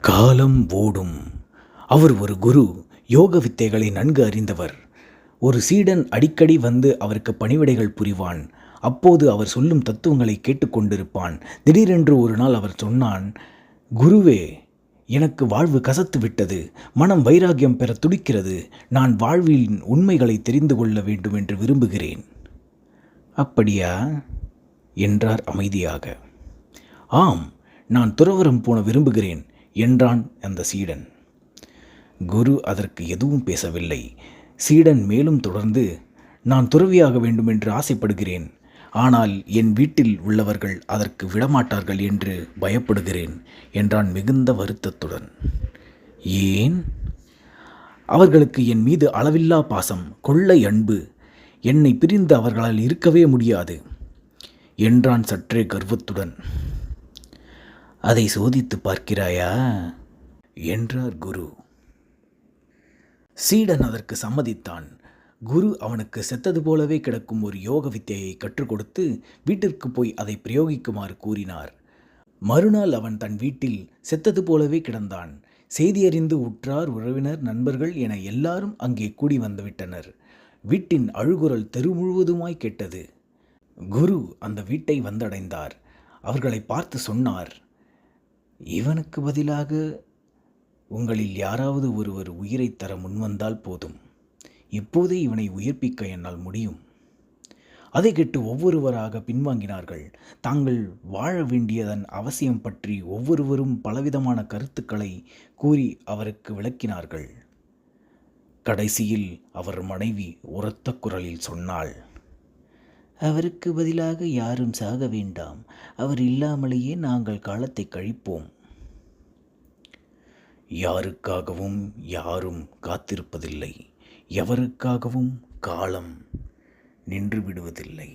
காலம் ஓடும். அவர் ஒரு குரு, யோக வித்தைகளை நன்கு அறிந்தவர். ஒரு சீடன் அடிக்கடி வந்து அவருக்கு பணிவிடைகள் புரிவான். அப்போது அவர் சொல்லும் தத்துவங்களை கேட்டுக்கொண்டிருப்பான். திடீரென்று ஒரு நாள் அவர் சொன்னான், குருவே, எனக்கு வாழ்வு கசத்து விட்டது. மனம் வைராகியம் பெற துடிக்கிறது. நான் வாழ்வின் உண்மைகளை தெரிந்து கொள்ள வேண்டும் என்று விரும்புகிறேன். அப்படியா என்றார் அமைதியாக. ஆம், நான் துறவறம் போன விரும்புகிறேன் என்றான் அந்த சீடன். குரு அதற்கு எதுவும் பேசவில்லை. சீடன் மேலும் தொடர்ந்து, நான் துறவியாக வேண்டும் என்று ஆசைப்படுகிறேன். ஆனால் என் வீட்டில் உள்ளவர்கள் அதற்கு விடமாட்டார்கள் என்று பயப்படுகிறேன் என்றான் மிகுந்த வருத்தத்துடன். ஏன்? அவர்களுக்கு என் மீது அளவில்லா பாசம், கொள்ளை அன்பு. என்னை பிரிந்து அவர்களால் இருக்கவே முடியாது என்றான் சற்றே கர்வத்துடன். அதை சோதித்து பார்க்கிறாயா என்றார் குரு. சீடன் அதற்கு சம்மதித்தான். குரு அவனுக்கு செத்தது போலவே கிடக்கும் ஒரு யோக வித்தையை கற்றுக் கொடுத்து வீட்டிற்கு போய் அதை பிரயோகிக்குமாறு கூறினார். மறுநாள் அவன் தன் வீட்டில் செத்தது போலவே கிடந்தான். செய்தியறிந்து உற்றார், உறவினர், நண்பர்கள் என எல்லாரும் அங்கே கூடி வந்துவிட்டனர். வீட்டின் அழுகுரல் தெரு முழுவதுமாய் கேட்டது. குரு அந்த வீட்டை வந்தடைந்தார். அவர்களை பார்த்து சொன்னார், இவனுக்கு பதிலாக உங்களில் யாராவது ஒருவர் உயிரை தர முன்வந்தால் போதும். இப்போதே இவனை உயிர்ப்பிக்க என்னால் முடியும். அதை கேட்டு ஒவ்வொருவராக பின்வாங்கினார்கள். தாங்கள் வாழ வேண்டியதன் அவசியம் பற்றி ஒவ்வொருவரும் பலவிதமான கருத்துக்களை கூறி அவருக்கு விளக்கினார்கள். கடைசியில் அவர் மனைவி உரத்த குரலில் சொன்னாள், அவருக்கு பதிலாக யாரும் சாக வேண்டாம். அவர் இல்லாமலேயே நாங்கள் காலத்தை கழிப்போம். யாருக்காகவும் யாரும் காத்திருப்பதில்லை. எவருக்காகவும் காலம் நின்று விடுவதில்லை.